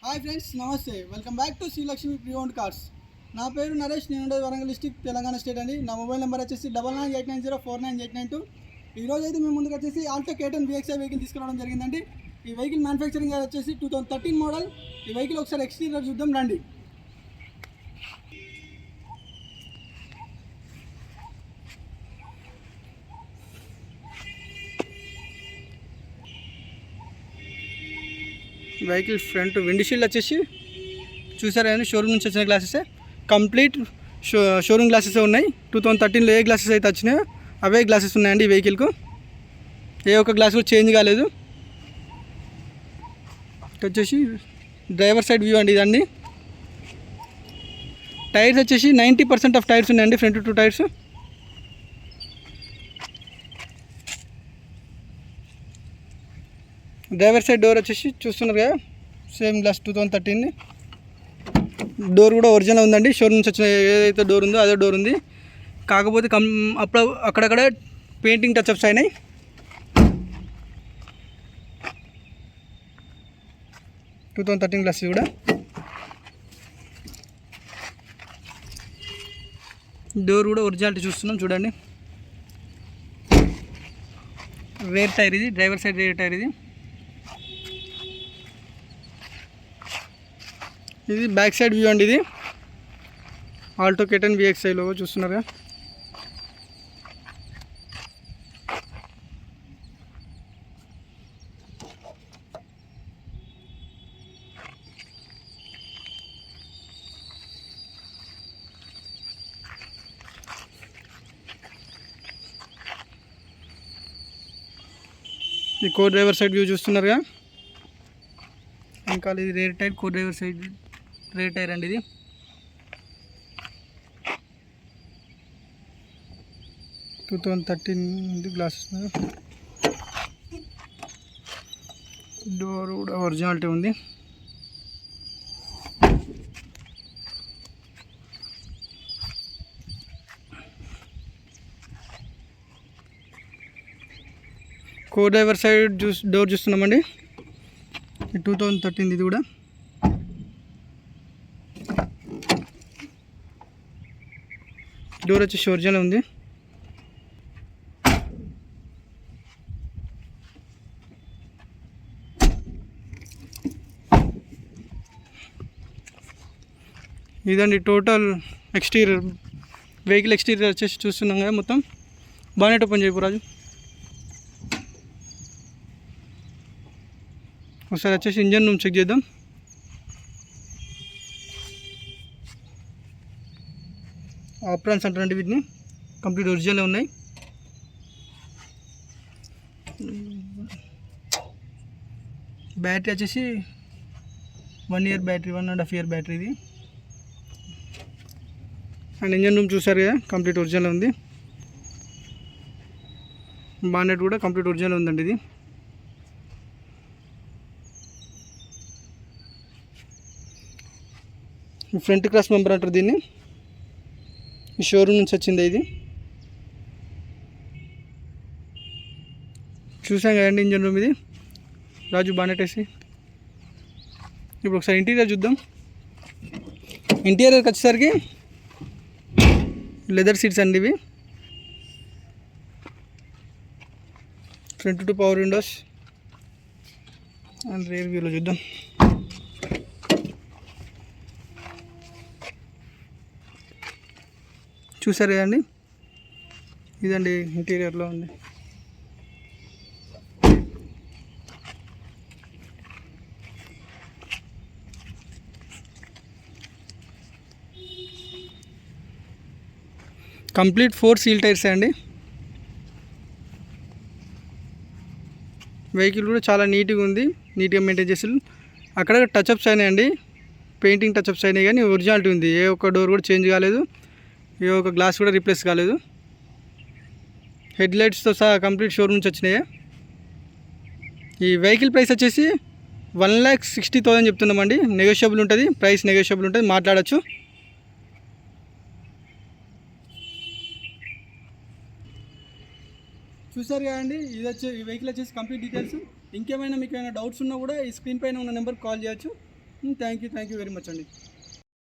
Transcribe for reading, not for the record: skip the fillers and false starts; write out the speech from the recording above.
Hi friends, నమస్తే. Welcome back to Shri Lakshmi pre owned cars. నా పేరు నరేష్, నేను ఉండేది వరంగల్ డిస్టిక్, తెలంగాణ స్టేట్ అండి. నా మొబైల్ నెంబర్ వచ్చేసి 9989049892. ఈరోజు అయితే మేము ముందుకు వచ్చేసి ఆల్టో K10 VXi వెహికల్ తీసుకురావడం జరిగిందండి. ఈ వెహికల్ మ్యానుఫ్యాక్చరింగ్ వచ్చేసి 2013 మోడల్. ఈ వెహికల్ ఒకసారి ఎక్స్టీరియర్ చూద్దాం రండి. వెహికల్ ఫ్రంట్ విండ్షీల్డ్ వచ్చేసి చూసారా, షోరూమ్ నుంచి వచ్చిన గ్లాసెస్ కంప్లీట్ షోరూమ్ గ్లాసెస్ ఉన్నాయి. 2013లో ఏ గ్లాసెస్ అయితే వచ్చినాయో అవే గ్లాసెస్ ఉన్నాయండి. ఈ వెహికల్కు ఏ ఒక్క గ్లాస్ కూడా చేంజ్ కాలేదు. వచ్చేసి డ్రైవర్ సైడ్ వ్యూ అండి ఇదండి. టైర్స్ వచ్చేసి 90% ఆఫ్ టైర్స్ ఉన్నాయండి, front 2 tyres. Driver side door వచ్చేసి చూస్తున్నారు కదా, సేమ్ గ్లాస్ 2013. డోర్ కూడా ఒరిజినల్ ఉందండి. షోరూమ్ నుంచి వచ్చిన ఏదైతే డోర్ ఉందో అదే డోర్ ఉంది. కాకపోతే అక్కడక్కడ పెయింటింగ్ టచ్అప్స్ అయినాయి. టూ 2013 గ్లాస్ కూడా. డోర్ కూడా ఒరిజినాలిటీ చూస్తున్నాం చూడండి. రేర్ టైర్ ఇది, డ్రైవర్ సైడ్ రేర్ టైర్ ఇది. ఇది బ్యాక్ సైడ్ వ్యూ అండి. ఇది ఆల్టో K10 VXi లోగో చూస్తున్నారా. ఈ కో డ్రైవర్ సైడ్ వ్యూ చూస్తున్నారుగా. ఇంకా ఇది rear tyre, co driver side rear tyre అండి. ఇది 2013 గ్లాసెస్. డోర్ కూడా ఒరిజినాలిటీ ఉంది. కో డ్రైవర్ సైడ్ డోర్ చూస్తున్నామండి. 2013 ఇది కూడా. డోర్ వచ్చేసి ఒరిజినల్ ఉంది. ఇదండి టోటల్ ఎక్స్టీరియర్. వెహికల్ ఎక్స్టీరియర్ వచ్చేసి చూస్తున్నాం కదా. మొత్తం బానెట్ ఓపెన్ చేయకు రాజు. ఒకసారి వచ్చేసి ఇంజన్ రూమ్ చెక్ చేద్దాం. ఆప్రాన్స్ అంటారండి వీటిని, కంప్లీట్ ఒరిజినల్ ఉన్నాయి. బ్యాటరీ వచ్చేసి 1 ఇయర్ బ్యాటరీ, 1.5 ఇయర్ బ్యాటరీ ఇది. అండ్ ఇంజన్ రూమ్ చూసారు కదా, కంప్లీట్ ఒరిజినల్ ఉంది. బానెట్ కూడా కంప్లీట్ ఒరిజినల్ ఉందండి. ఇది ఫ్రంట్ క్రాస్ మెంబర్ అంటారు దీన్ని. ఈ షోరూమ్ నుంచి వచ్చింది ఇది. చూసాం కదండి ఇంజన్ రూమ్ ఇది. రాజు బానెట్ వేసి ఇప్పుడు ఒకసారి ఇంటీరియర్ చూద్దాం. ఇంటీరియర్కి వచ్చేసరికి లెదర్ సీట్స్ అండి ఇవి. Front 2 power Windows. And rare వ్యూలో చూద్దాం. చూసారు కదండి, ఇదండి ఇంటీరియర్లో ఉంది. కంప్లీట్ 4 సీల్ టైర్స్ అండి. వెహికల్ కూడా చాలా నీట్గా ఉంది, నీట్గా మెయింటైన్ చేసి. అక్కడ టచ్అప్స్ అయినాయండి, పెయింటింగ్ టచ్అప్స్ అయినాయి, కానీ ఒరిజినాలిటీ ఉంది. ఏ ఒక్క డోర్ కూడా చేంజ్ కాలేదు, ఏ ఒక గ్లాస్ కూడా రీప్లేస్ కాలేదు. హెడ్ లైట్స్తో సహా కంప్లీట్ షోరూమ్ నుంచి వచ్చినాయి. ఈ వెహికల్ ప్రైస్ వచ్చేసి 1,60,000 చెప్తున్నామండి. నెగోషియబుల్ ఉంటుంది, ప్రైస్ నెగోషియబుల్ ఉంటుంది, మాట్లాడచ్చు. చూసారు కదండి, ఈ వెహికల్ వచ్చేసి కంప్లీట్ డీటెయిల్స్. ఇంకేమైనా మీకు ఏమైనా డౌట్స్ ఉన్నా కూడా ఈ స్క్రీన్ పైన ఉన్న నెంబర్కి కాల్ చేయొచ్చు. థ్యాంక్ యూ వెరీ మచ్ అండి.